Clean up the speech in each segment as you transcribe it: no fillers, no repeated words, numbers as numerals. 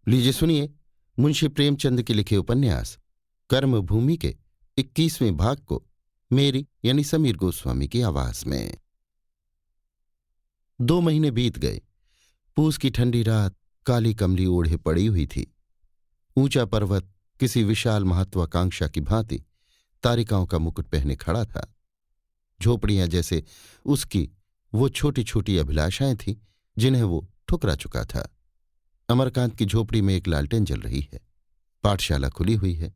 लीजिए सुनिए मुंशी प्रेमचंद के लिखे उपन्यास कर्मभूमि के 21वें भाग को मेरी यानी समीर गोस्वामी की आवाज में। 2 महीने बीत गए। पूस की ठंडी रात काली कमली ओढ़े पड़ी हुई थी। ऊंचा पर्वत किसी विशाल महत्वाकांक्षा की भांति तारिकाओं का मुकुट पहने खड़ा था। झोपड़ियां जैसे उसकी वो छोटी छोटी अभिलाषाएं थीं जिन्हें वो ठुकरा चुका था। अमरकांत की झोपड़ी में एक लालटेन जल रही है। पाठशाला खुली हुई है।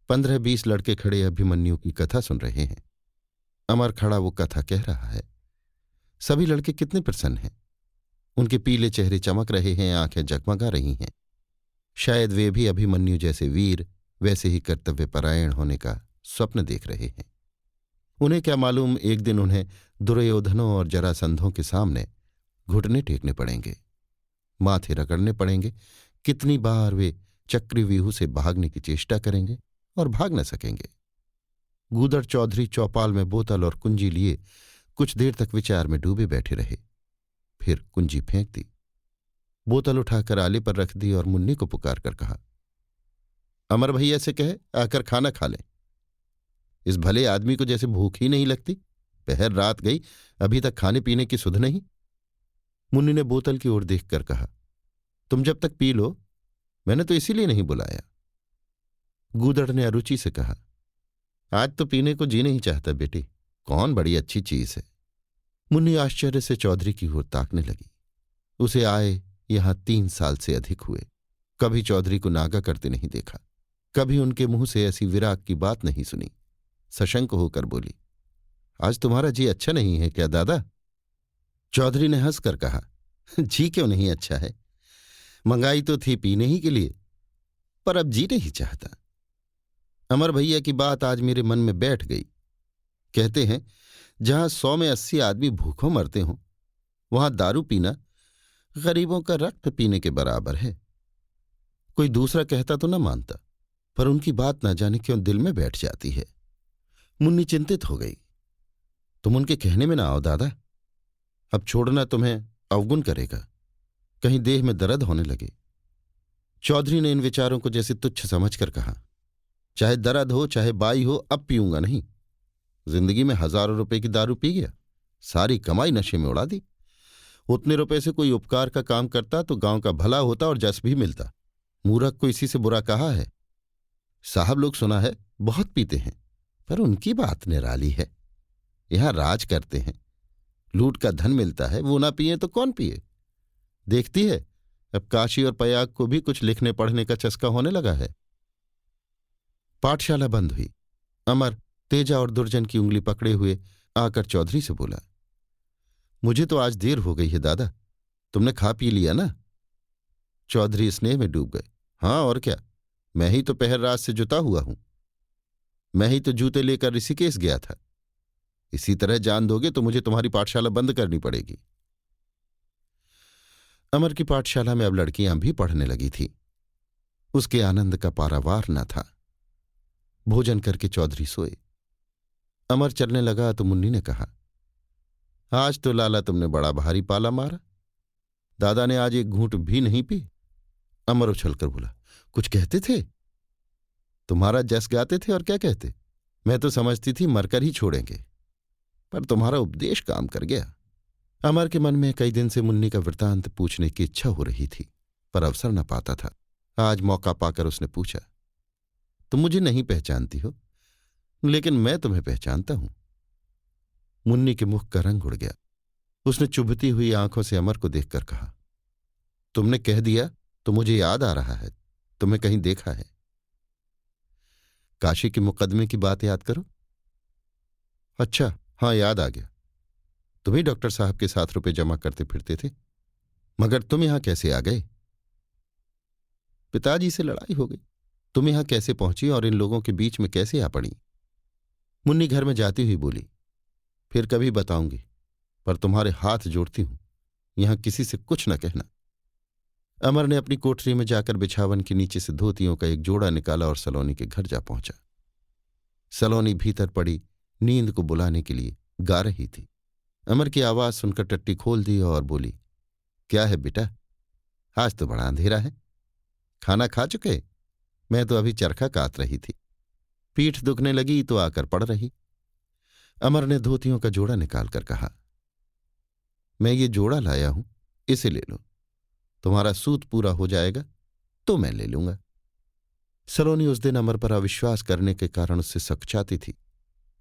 15-20 लड़के खड़े अभिमन्यु की कथा सुन रहे हैं। अमर खड़ा वो कथा कह रहा है। सभी लड़के कितने प्रसन्न हैं। उनके पीले चेहरे चमक रहे हैं, आंखें जगमगा रही हैं। शायद वे भी अभिमन्यु जैसे वीर, वैसे ही कर्तव्यपरायण होने का स्वप्न देख रहे हैं। उन्हें क्या मालूम एक दिन उन्हें दुर्योधनों और जरासंधों के सामने घुटने टेकने पड़ेंगे, माथे रगड़ने पड़ेंगे। कितनी बार वे चक्रव्यूह से भागने की चेष्टा करेंगे और भाग न सकेंगे। गूदड़ चौधरी चौपाल में बोतल और कुंजी लिए कुछ देर तक विचार में डूबे बैठे रहे। फिर कुंजी फेंक दी, बोतल उठाकर आले पर रख दी और मुन्नी को पुकार कर कहा, अमर भैया से कहे आकर खाना खा लें। इस भले आदमी को जैसे भूख ही नहीं लगती। पहर रात गई, अभी तक खाने पीने की सुध नहीं। मुन्नी ने बोतल की ओर देखकर कहा, तुम जब तक पी लो, मैंने तो इसीलिए नहीं बुलाया। गूदड़ ने अरुचि से कहा, आज तो पीने को जी नहीं चाहता बेटी, कौन बड़ी अच्छी चीज है। मुन्नी आश्चर्य से चौधरी की ओर ताकने लगी। उसे आए यहां 3 साल से अधिक हुए। कभी चौधरी को नागा करते नहीं देखा, कभी उनके मुंह से ऐसी विराग की बात नहीं सुनी। सशंक होकर बोली, आज तुम्हारा जी अच्छा नहीं है क्या दादा? चौधरी ने हंसकर कहा, जी क्यों नहीं अच्छा है, मंगाई तो थी पीने ही के लिए, पर अब जी नहीं चाहता। अमर भैया की बात आज मेरे मन में बैठ गई। कहते हैं जहां 100 में 80 आदमी भूखों मरते हों, वहां दारू पीना गरीबों का रक्त पीने के बराबर है। कोई दूसरा कहता तो न मानता, पर उनकी बात न जाने क्यों दिल में बैठ जाती है। मुन्नी चिंतित हो गई। तुम उनके कहने में ना आओ दादा, अब छोड़ना तुम्हें अवगुण करेगा, कहीं देह में दर्द होने लगे। चौधरी ने इन विचारों को जैसे तुच्छ समझकर कहा, चाहे दर्द हो चाहे बाई हो, अब पीऊंगा नहीं। जिंदगी में हजारों रुपए की दारू पी गया, सारी कमाई नशे में उड़ा दी। उतने रुपए से कोई उपकार का काम करता तो गांव का भला होता और जस भी मिलता। मूर्ख को इसी से बुरा कहा है। साहब लोग सुना है बहुत पीते हैं, पर उनकी बात निराली है। यहां राज करते हैं, लूट का धन मिलता है, वो ना पिए तो कौन पिए। देखती है अब काशी और प्रयाग को भी कुछ लिखने पढ़ने का चस्का होने लगा है। पाठशाला बंद हुई। अमर तेजा और दुर्जन की उंगली पकड़े हुए आकर चौधरी से बोला, मुझे तो आज देर हो गई है दादा, तुमने खा पी लिया ना? चौधरी स्नेह में डूब गए। हाँ और क्या, मैं ही तो पहर रात से जुता हुआ हूं। मैं ही तो जूते लेकर ऋषिकेश गया था। इसी तरह जान दोगे तो मुझे तुम्हारी पाठशाला बंद करनी पड़ेगी। अमर की पाठशाला में अब लड़कियां भी पढ़ने लगी थी। उसके आनंद का पारावार न था। भोजन करके चौधरी सोए। अमर चलने लगा तो मुन्नी ने कहा, आज तो लाला तुमने बड़ा भारी पाला मारा। दादा ने आज एक घूंट भी नहीं पी। अमर उछलकर बोला, कुछ कहते थे? तुम्हारा जस गाते थे और क्या कहते। मैं तो समझती थी मरकर ही छोड़ेंगे, पर तुम्हारा उपदेश काम कर गया। अमर के मन में कई दिन से मुन्नी का वृत्तांत पूछने की इच्छा हो रही थी, पर अवसर न पाता था। आज मौका पाकर उसने पूछा, तुम मुझे नहीं पहचानती हो, लेकिन मैं तुम्हें पहचानता हूं। मुन्नी के मुख का रंग उड़ गया। उसने चुभती हुई आंखों से अमर को देखकर कहा, तुमने कह दिया तो मुझे याद आ रहा है, तुम्हें कहीं देखा है। काशी के मुकदमे की बात याद करो। अच्छा हाँ, याद आ गया। तुम ही डॉक्टर साहब के साथ रुपए जमा करते फिरते थे, मगर तुम यहां कैसे आ गए? पिताजी से लड़ाई हो गई। तुम यहां कैसे पहुंची और इन लोगों के बीच में कैसे आ पड़ी? मुन्नी घर में जाती हुई बोली, फिर कभी बताऊंगी, पर तुम्हारे हाथ जोड़ती हूं, यहां किसी से कुछ न कहना। अमर ने अपनी कोठरी में जाकर बिछावन के नीचे से धोतियों का एक जोड़ा निकाला और सलोनी के घर जा पहुंचा। सलोनी भीतर पड़ी नींद को बुलाने के लिए गा रही थी। अमर की आवाज सुनकर टट्टी खोल दी और बोली, क्या है बेटा, आज तो बड़ा अंधेरा है। खाना खा चुके? मैं तो अभी चरखा कात रही थी। पीठ दुखने लगी तो आकर पड़ रही। अमर ने धोतियों का जोड़ा निकालकर कहा, मैं ये जोड़ा लाया हूं, इसे ले लो। तुम्हारा सूत पूरा हो जाएगा तो मैं ले लूंगा। सलोनी उस दिन अमर पर अविश्वास करने के कारण उससे सकचाती थी।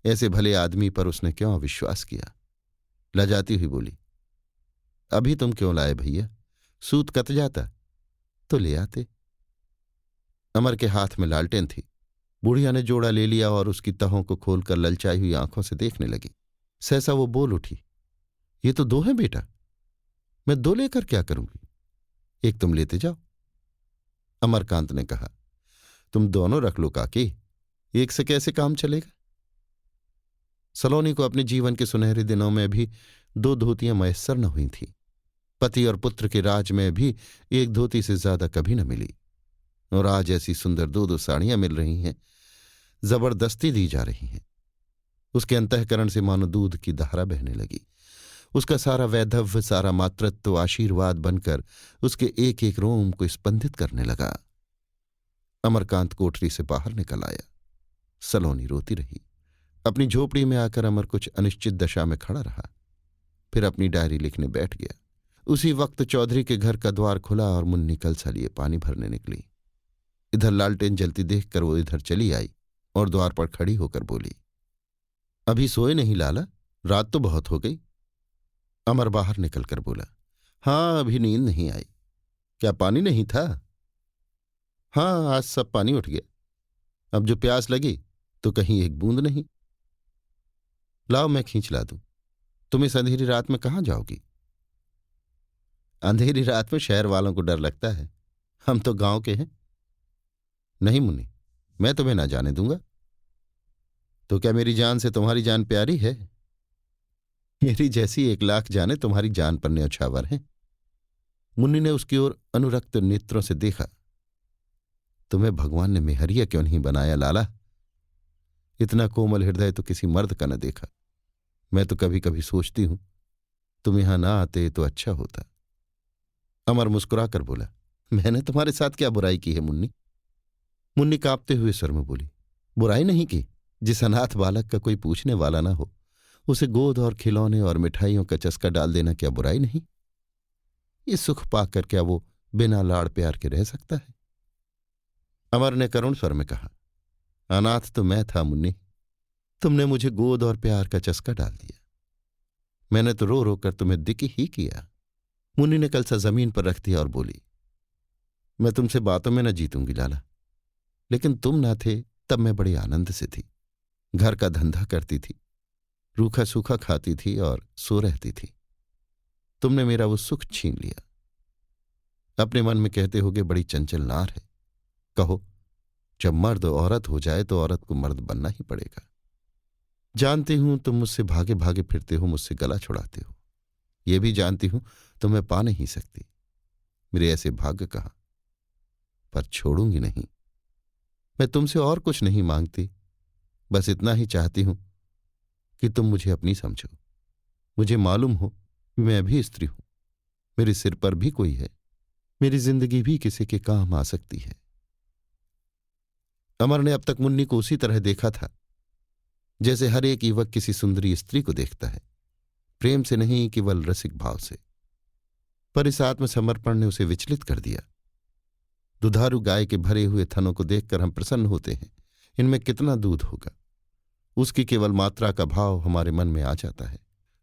ऐसे भले आदमी पर उसने क्यों अविश्वास किया? लजाती हुई बोली, अभी तुम क्यों लाए भैया? सूत कत जाता तो ले आते। अमर के हाथ में लालटेन थी। बुढ़िया ने जोड़ा ले लिया और उसकी तहों को खोलकर ललचाई हुई आंखों से देखने लगी। सहसा वो बोल उठी, ये तो दो हैं बेटा, मैं दो लेकर क्या करूंगी? एक तुम लेते जाओ। अमरकांत ने कहा, तुम दोनों रख लो काकी, एक से कैसे काम चलेगा? सलोनी को अपने जीवन के सुनहरे दिनों में भी दो धोतियां मयस्सर न हुई थीं। पति और पुत्र के राज में भी एक धोती से ज्यादा कभी न मिली, और आज ऐसी सुंदर दो दो साड़ियां मिल रही हैं, जबरदस्ती दी जा रही हैं। उसके अंतःकरण से मानो दूध की धारा बहने लगी। उसका सारा वैधव्य, सारा मातृत्व आशीर्वाद बनकर उसके एक एक रोम को स्पंदित करने लगा। अमरकांत कोठरी से बाहर निकल आया। सलोनी रोती रही। अपनी झोपड़ी में आकर अमर कुछ अनिश्चित दशा में खड़ा रहा, फिर अपनी डायरी लिखने बैठ गया। उसी वक्त चौधरी के घर का द्वार खुला और मुन्नी कलसा लिए पानी भरने निकली। इधर लालटेन जलती देखकर वो इधर चली आई और द्वार पर खड़ी होकर बोली, अभी सोए नहीं लाला? रात तो बहुत हो गई। अमर बाहर निकलकर बोला, हाँ अभी नींद नहीं आई। क्या पानी नहीं था? हाँ आज सब पानी उठ गया। अब जो प्यास लगी तो कहीं एक बूंद नहीं। लाओ मैं खींच ला दूं। तुम इस अंधेरी रात में कहाँ जाओगी? अंधेरी रात में शहर वालों को डर लगता है, हम तो गांव के हैं। नहीं मुन्नी, मैं तुम्हें ना जाने दूंगा। तो क्या मेरी जान से तुम्हारी जान प्यारी है? मेरी जैसी 1,00,000 जाने तुम्हारी जान पर न्यौछावर हैं। मुन्नी ने उसकी ओर अनुरक्त नेत्रों से देखा। तुम्हें भगवान ने मेहरिया क्यों नहीं बनाया लाला? इतना कोमल हृदय तो किसी मर्द का न देखा। मैं तो कभी कभी सोचती हूं तुम यहां ना आते तो अच्छा होता। अमर मुस्कुराकर बोला, मैंने तुम्हारे साथ क्या बुराई की है मुन्नी? मुन्नी कांपते हुए स्वर में बोली, बुराई नहीं की। जिस अनाथ बालक का कोई पूछने वाला ना हो, उसे गोद और खिलौने और मिठाइयों का चस्का डाल देना क्या बुराई नहीं? ये सुख पाकर क्या वो बिना लाड़ प्यार के रह सकता है? अमर ने करुण स्वर में कहा, अनाथ तो मैं था मुन्नी, तुमने मुझे गोद और प्यार का चस्का डाल दिया। मैंने तो रो रो कर तुम्हें दिक ही किया। मुन्नी ने कलसा जमीन पर रख दिया और बोली, मैं तुमसे बातों में न जीतूंगी लाला, लेकिन तुम ना थे तब मैं बड़े आनंद से थी। घर का धंधा करती थी, रूखा सूखा खाती थी और सो रहती थी। तुमने मेरा वो सुख छीन लिया। अपने मन में कहते होगे बड़ी चंचल नार है। कहो, जब मर्द औरत हो जाए तो औरत को मर्द बनना ही पड़ेगा। जानती हूं तुम मुझसे भागे भागे फिरते हो, मुझसे गला छुड़ाते हो। ये भी जानती हूं तुम्हें पा नहीं सकती। मेरे ऐसे भाग्य कहाँ, पर छोड़ूंगी नहीं। मैं तुमसे और कुछ नहीं मांगती, बस इतना ही चाहती हूं कि तुम मुझे अपनी समझो। मुझे मालूम हो कि मैं भी स्त्री हूं, मेरे सिर पर भी कोई है, मेरी जिंदगी भी किसी के काम आ सकती है। अमर ने अब तक मुन्नी को उसी तरह देखा था जैसे हर एक युवक किसी सुंदरी स्त्री को देखता है, प्रेम से नहीं केवल रसिक भाव से। पर इस आत्मसमर्पण ने उसे विचलित कर दिया। दुधारू गाय के भरे हुए थनों को देखकर हम प्रसन्न होते हैं, इनमें कितना दूध होगा, उसकी केवल मात्रा का भाव हमारे मन में आ जाता है।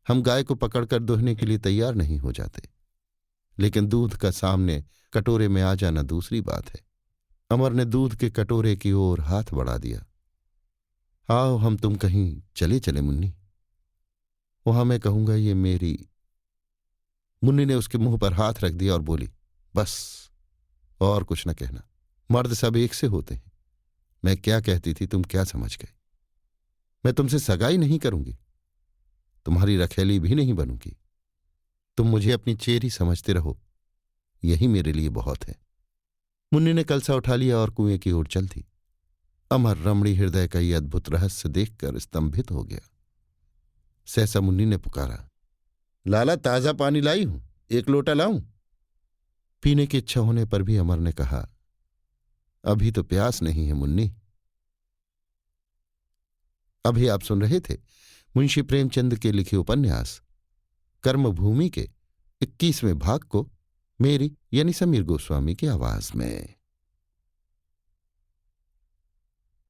हम गाय को पकड़कर दुहने के लिए तैयार नहीं हो जाते, लेकिन दूध का सामने कटोरे में आ जाना दूसरी बात है। अमर ने दूध के कटोरे की ओर हाथ बढ़ा दिया। आओ हम तुम कहीं चले चले मुन्नी, वहां मैं कहूंगा ये मेरी। मुन्नी ने उसके मुंह पर हाथ रख दिया और बोली, बस और कुछ न कहना। मर्द सब एक से होते हैं। मैं क्या कहती थी तुम क्या समझ गए? मैं तुमसे सगाई नहीं करूंगी, तुम्हारी रखेली भी नहीं बनूंगी। तुम मुझे अपनी चेरी समझते रहो, यही मेरे लिए बहुत है। मुन्नी ने कलसा उठा लिया और कुएं की ओर चल दी। अमर रमणी हृदय का यह अद्भुत रहस्य देखकर स्तंभित हो गया। सहसा मुन्नी ने पुकारा, लाला ताजा पानी लाई हूं, एक लोटा लाऊं? पीने की इच्छा होने पर भी अमर ने कहा, अभी तो प्यास नहीं है मुन्नी। अभी आप सुन रहे थे मुंशी प्रेमचंद के लिखे उपन्यास कर्मभूमि के 21वें भाग को मेरी यानी समीर गोस्वामी की आवाज में।